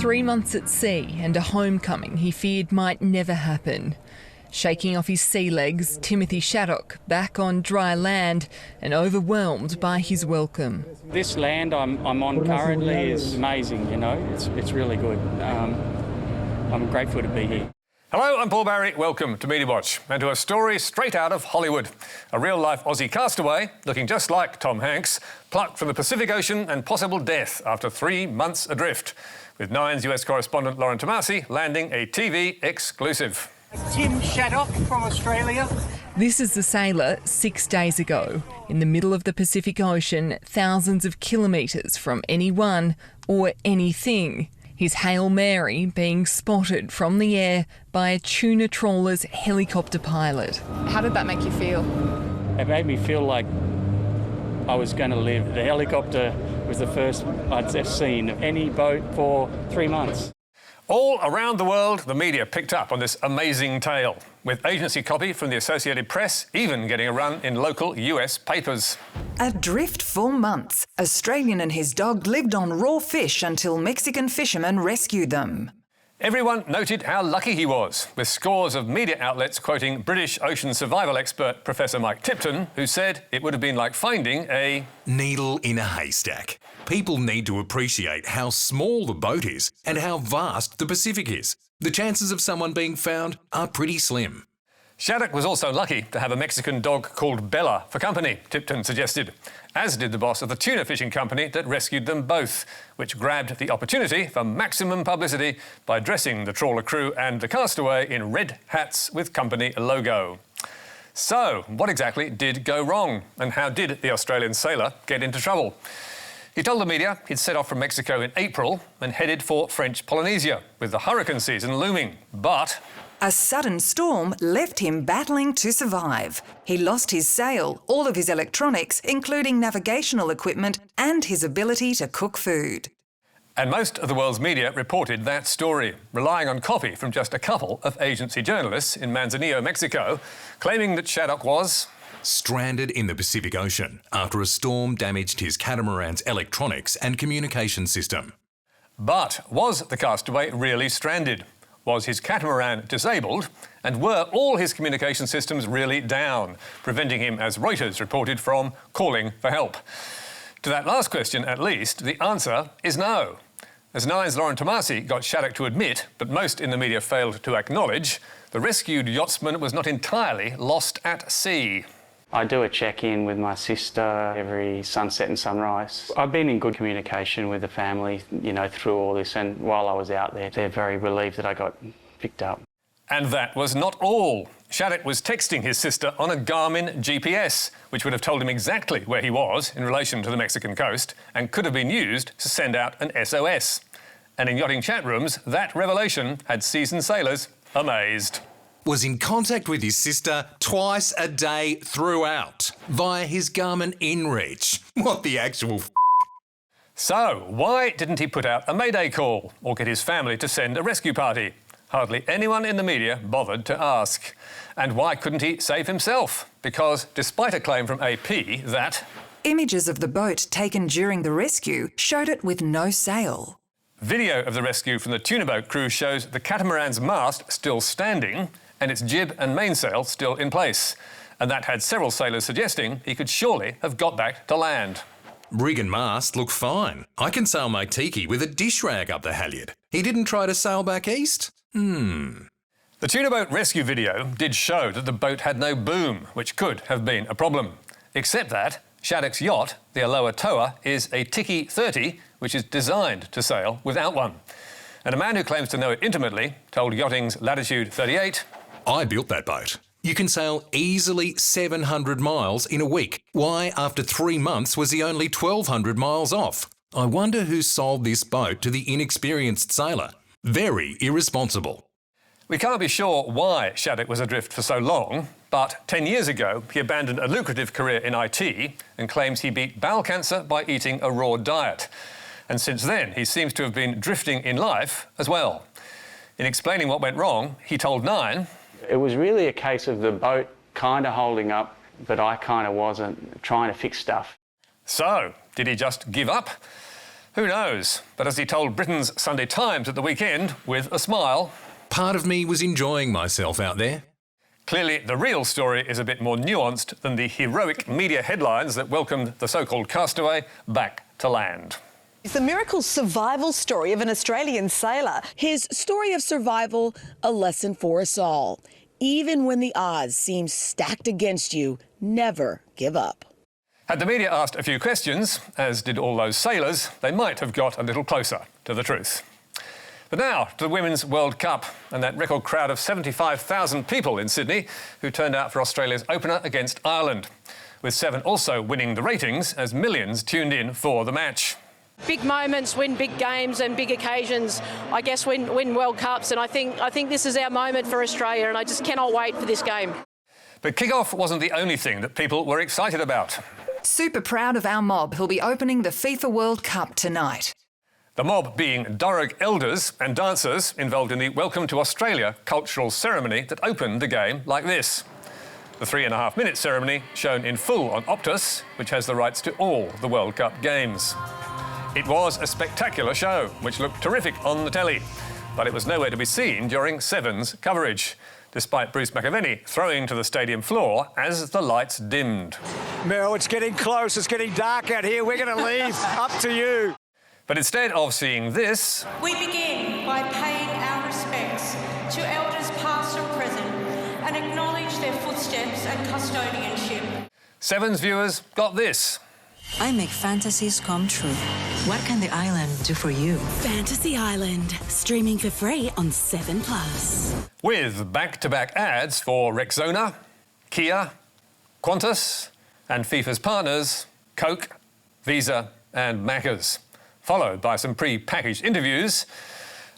3 months at sea and a homecoming he feared might never happen. Shaking off his sea legs, Timothy Shaddock back on dry land and overwhelmed by his welcome. This land I'm on currently is amazing, you know, it's really good. I'm grateful to be here. Hello, I'm Paul Barry. Welcome to Media Watch and to a story straight out of Hollywood. A real-life Aussie castaway, looking just like Tom Hanks, plucked from the Pacific Ocean and possible death after 3 months adrift, with Nine's US correspondent Lauren Tomasi landing a TV exclusive. Tim Shaddock from Australia. This is the sailor 6 days ago, in the middle of the Pacific Ocean, thousands of kilometres from anyone or anything. His Hail Mary being spotted from the air by a tuna trawler's helicopter pilot. How did that make you feel? It made me feel like I was going to live. The helicopter was the first I'd ever seen of any boat for 3 months. All around the world, the media picked up on this amazing tale, with agency copy from the Associated Press even getting a run in local US papers. Adrift for months, Australian and his dog lived on raw fish until Mexican fishermen rescued them. Everyone noted how lucky he was, with scores of media outlets quoting British ocean survival expert Professor Mike Tipton, who said it would have been like finding a needle in a haystack. People need to appreciate how small the boat is and how vast the Pacific is. The chances of someone being found are pretty slim. Shaddock was also lucky to have a Mexican dog called Bella for company, Tipton suggested, as did the boss of the tuna fishing company that rescued them both, which grabbed the opportunity for maximum publicity by dressing the trawler crew and the castaway in red hats with company logo. So, what exactly did go wrong, and how did the Australian sailor get into trouble? He told the media he'd set off from Mexico in April and headed for French Polynesia, with the hurricane season looming, but a sudden storm left him battling to survive. He lost his sail, all of his electronics, including navigational equipment, and his ability to cook food. And most of the world's media reported that story, relying on copy from just a couple of agency journalists in Manzanillo, Mexico, claiming that Shaddock was stranded in the Pacific Ocean after a storm damaged his catamaran's electronics and communication system. But was the castaway really stranded? Was his catamaran disabled? And were all his communication systems really down, preventing him, as Reuters reported, from calling for help? To that last question, at least, the answer is no. As Nine's Lauren Tomasi got Shaddock to admit, but most in the media failed to acknowledge, the rescued yachtsman was not entirely lost at sea. I do a check-in with my sister every sunset and sunrise. I've been in good communication with the family, you know, through all this, and while I was out there, they're very relieved that I got picked up. And that was not all. Shaddock was texting his sister on a Garmin GPS, which would have told him exactly where he was in relation to the Mexican coast and could have been used to send out an SOS. And in yachting chat rooms, that revelation had seasoned sailors amazed. Was in contact with his sister twice a day throughout, via his Garmin InReach. What the actual So, why didn't he put out a mayday call or get his family to send a rescue party? Hardly anyone in the media bothered to ask. And why couldn't he save himself? Because despite a claim from AP that images of the boat taken during the rescue showed it with no sail. Video of the rescue from the tuna boat crew shows the catamaran's mast still standing and its jib and mainsail still in place. And that had several sailors suggesting he could surely have got back to land. Rig and mast look fine. I can sail my tiki with a dish rag up the halyard. He didn't try to sail back east? The tuna boat rescue video did show that the boat had no boom, which could have been a problem. Except that Shaddock's yacht, the Aloha Toa, is a Tiki 30, which is designed to sail without one. And a man who claims to know it intimately told Yachting's Latitude 38, I built that boat. You can sail easily 700 miles in a week. Why, after 3 months, was he only 1,200 miles off? I wonder who sold this boat to the inexperienced sailor. Very irresponsible. We can't be sure why Shaddock was adrift for so long, but 10 years ago he abandoned a lucrative career in IT and claims he beat bowel cancer by eating a raw diet. And since then he seems to have been drifting in life as well. In explaining what went wrong, he told Nine, It was really a case of the boat kind of holding up, but I kind of wasn't trying to fix stuff. So, did he just give up? Who knows? But as he told Britain's Sunday Times at the weekend, with a smile, Part of me was enjoying myself out there. clearly the real story is a bit more nuanced than the heroic media headlines that welcomed the so-called castaway back to land. It's the miracle survival story of an Australian sailor. His story of survival, a lesson for us all. Even when the odds seem stacked against you, never give up. Had the media asked a few questions, as did all those sailors, they might have got a little closer to the truth. But now to the Women's World Cup and that record crowd of 75,000 people in Sydney who turned out for Australia's opener against Ireland, with Seven also winning the ratings as millions tuned in for the match. Big moments win big games and big occasions, I guess, win World Cups, and I think this is our moment for Australia, and I just cannot wait for this game. But kick-off wasn't the only thing that people were excited about. Super proud of our mob who'll be opening the FIFA World Cup tonight. The mob being Darug elders and dancers involved in the Welcome to Australia cultural ceremony that opened the game like this. The 3.5-minute ceremony shown in full on Optus, which has the rights to all the World Cup games. It was a spectacular show, which looked terrific on the telly, but it was nowhere to be seen during Seven's coverage, despite Bruce McAvenny throwing to the stadium floor as the lights dimmed. Mel, it's getting close. It's getting dark out here. We're going to leave. Up to you. But instead of seeing this, we begin by paying our respects to elders past and present and acknowledge their footsteps and custodianship. Seven's viewers got this. I make fantasies come true. What can the island do for you? Fantasy Island, streaming for free on 7+. With back-to-back ads for Rexona, Kia, Qantas and FIFA's partners, Coke, Visa and Macca's, followed by some pre-packaged interviews.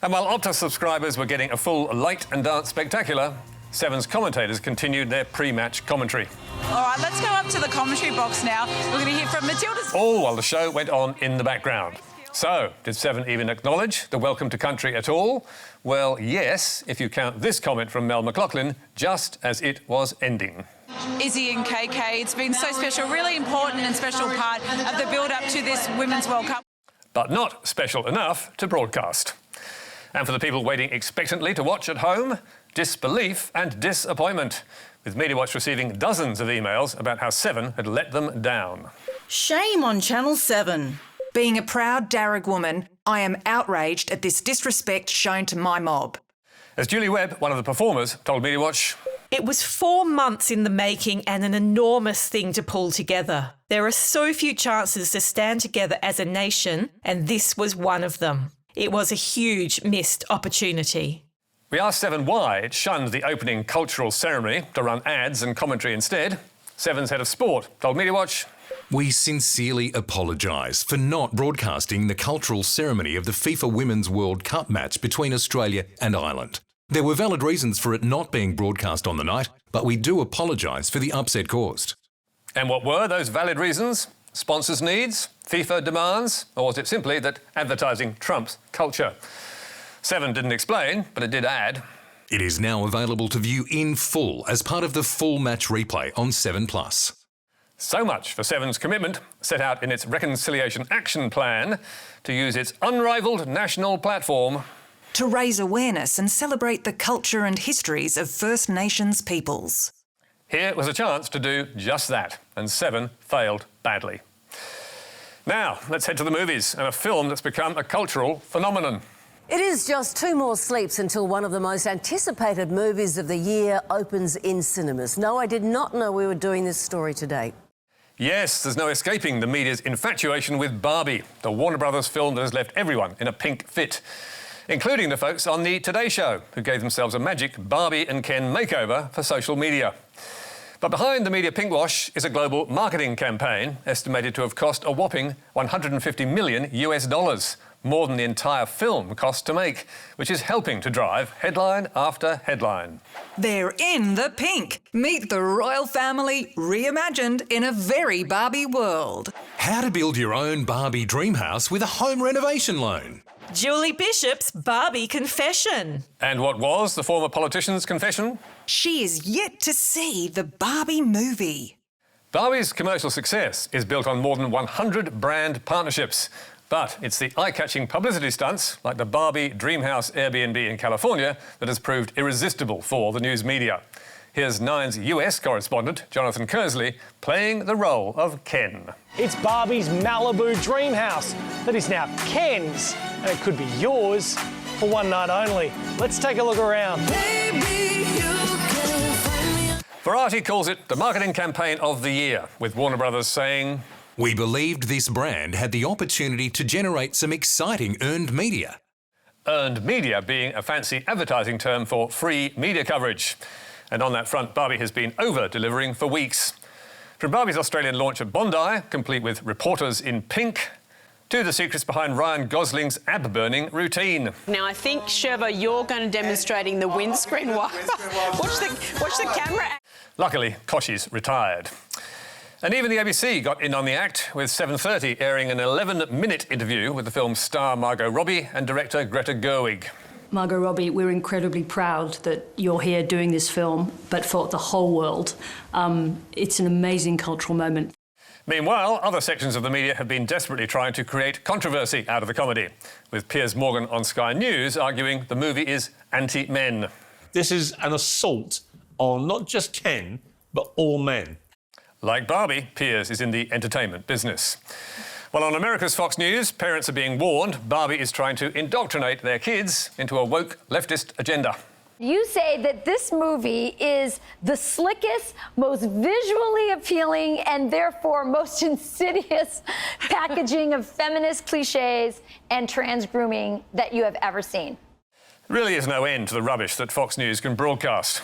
And while Optus subscribers were getting a full light and dance spectacular, Seven's commentators continued their pre-match commentary. All right, let's go up to the commentary box now. We're going to hear from Matilda's... All while the show went on in the background. So, did Seven even acknowledge the welcome to country at all? Well, yes, if you count this comment from Mel McLaughlin just as it was ending. Izzy and KK, it's been so special, really important and special part of the build-up to this Women's World Cup. But not special enough to broadcast. And for the people waiting expectantly to watch at home, disbelief and disappointment, with MediaWatch receiving dozens of emails about how Seven had let them down. Shame on Channel 7. Being a proud Darug woman, I am outraged at this disrespect shown to my mob. As Julie Webb, one of the performers, told MediaWatch, it was 4 months in the making and an enormous thing to pull together. There are so few chances to stand together as a nation, and this was one of them. It was a huge missed opportunity. We asked Seven why it shunned the opening cultural ceremony to run ads and commentary instead. Seven's head of sport told MediaWatch, we sincerely apologise for not broadcasting the cultural ceremony of the FIFA Women's World Cup match between Australia and Ireland. There were valid reasons for it not being broadcast on the night, but we do apologise for the upset caused. And what were those valid reasons? Sponsors' needs? FIFA demands? Or was it simply that advertising trumps culture? Seven didn't explain, but it did add, it is now available to view in full as part of the full match replay on 7+. So much for Seven's commitment, set out in its Reconciliation Action Plan, to use its unrivalled national platform to raise awareness and celebrate the culture and histories of First Nations peoples. Here was a chance to do just that, and Seven failed badly. Now, let's head to the movies and a film that's become a cultural phenomenon. It is just 2 more sleeps until one of the most anticipated movies of the year opens in cinemas. No, I did not know we were doing this story today. Yes, there's no escaping the media's infatuation with Barbie, the Warner Brothers film that has left everyone in a pink fit, including the folks on the Today Show, who gave themselves a magic Barbie and Ken makeover for social media. But behind the media pinkwash is a global marketing campaign estimated to have cost a whopping $150 million, more than the entire film cost to make, which is helping to drive headline after headline. They're in the pink. Meet the royal family reimagined in a very Barbie world. How to build your own Barbie dream house with a home renovation loan. Julie Bishop's Barbie confession. And what was the former politician's confession? She is yet to see the Barbie movie. Barbie's commercial success is built on more than 100 brand partnerships, But it's the eye-catching publicity stunts, like the Barbie Dreamhouse Airbnb in California, that has proved irresistible for the news media. Here's Nine's US correspondent, Jonathan Kersley, playing the role of Ken. It's Barbie's Malibu dream house that is now Ken's, and it could be yours for one night only. Let's take a look around. Variety calls it the marketing campaign of the year, with Warner Brothers saying, "We believed this brand had the opportunity to generate some exciting earned media." Earned media being a fancy advertising term for free media coverage. And on that front, Barbie has been over-delivering for weeks. From Barbie's Australian launch at Bondi, complete with reporters in pink, to the secrets behind Ryan Gosling's ab-burning routine. Now, I think, Sherva, you're going to demonstrating the windscreen wiper. watch the camera. Luckily, Koshi's retired. And even the ABC got in on the act, with 7:30 airing an 11-minute interview with the film's star Margot Robbie and director Greta Gerwig. Margot Robbie, we're incredibly proud that you're here doing this film, but for the whole world. It's an amazing cultural moment. Meanwhile, other sections of the media have been desperately trying to create controversy out of the comedy, with Piers Morgan on Sky News arguing the movie is anti-men. This is an assault on not just Ken, but all men. Like Barbie, Piers is in the entertainment business. Well, on America's Fox News, parents are being warned Barbie is trying to indoctrinate their kids into a woke leftist agenda. You say that this movie is the slickest, most visually appealing, and therefore most insidious packaging of feminist cliches and trans grooming that you have ever seen. Really is no end to the rubbish that Fox News can broadcast.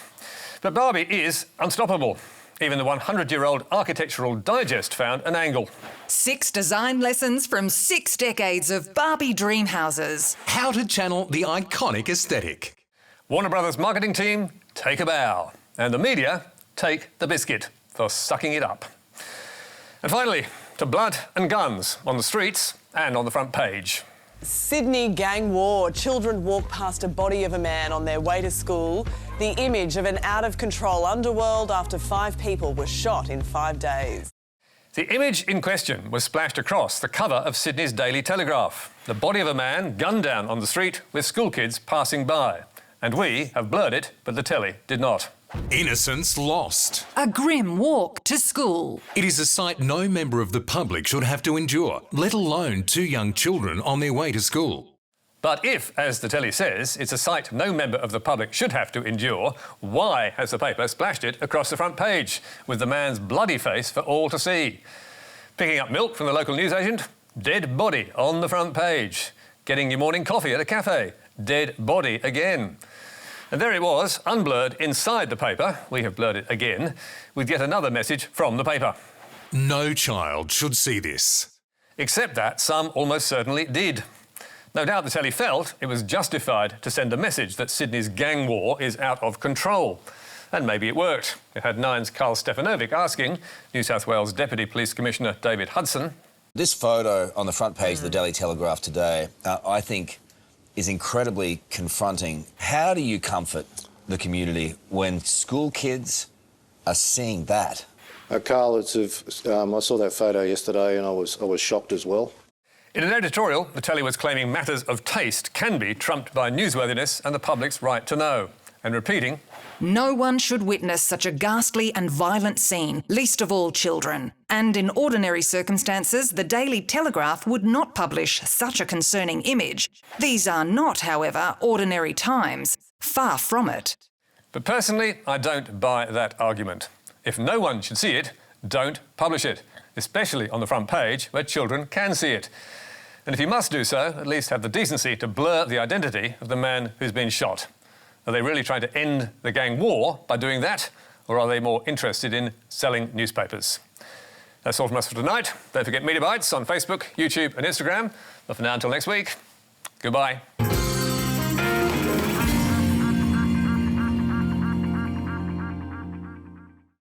But Barbie is unstoppable. Even the 100-year-old Architectural Digest found an angle. 6 design lessons from 6 decades of Barbie dream houses. How to channel the iconic aesthetic. Warner Brothers marketing team, take a bow. And the media, take the biscuit for sucking it up. And finally, to blood and guns on the streets and on the front page. Sydney gang war. Children walk past a body of a man on their way to school. The image of an out-of-control underworld after 5 people were shot in 5 days. The image in question was splashed across the cover of Sydney's Daily Telegraph. The body of a man gunned down on the street with schoolkids passing by. And we have blurred it, but the Tele did not. Innocence lost. A grim walk to school. It is a sight no member of the public should have to endure, let alone 2 young children on their way to school. But if, as the Tele says, it's a sight no member of the public should have to endure, why has the paper splashed it across the front page, with the man's bloody face for all to see? Picking up milk from the local newsagent? Dead body on the front page. Getting your morning coffee at a cafe? Dead body again. And there it was, unblurred inside the paper, we have blurred it again, with yet another message from the paper. No child should see this. Except that some almost certainly did. No doubt the Tele felt it was justified to send a message that Sydney's gang war is out of control. And maybe it worked. It had Nine's Carl Stefanovic asking New South Wales Deputy Police Commissioner David Hudson. This photo on the front page of the Daily Telegraph today, I think, is incredibly confronting. How do you comfort the community when school kids are seeing that? Carl, I saw that photo yesterday and I was shocked as well. In an editorial, the Tele was claiming matters of taste can be trumped by newsworthiness and the public's right to know. And repeating, no one should witness such a ghastly and violent scene, least of all children. And in ordinary circumstances, the Daily Telegraph would not publish such a concerning image. These are not, however, ordinary times. Far from it. But personally, I don't buy that argument. If no one should see it, don't publish it, especially on the front page where children can see it. And if you must do so, at least have the decency to blur the identity of the man who's been shot. Are they really trying to end the gang war by doing that, or are they more interested in selling newspapers? That's all from us for tonight. Don't forget Media Bites on Facebook, YouTube and Instagram. But for now, until next week, goodbye.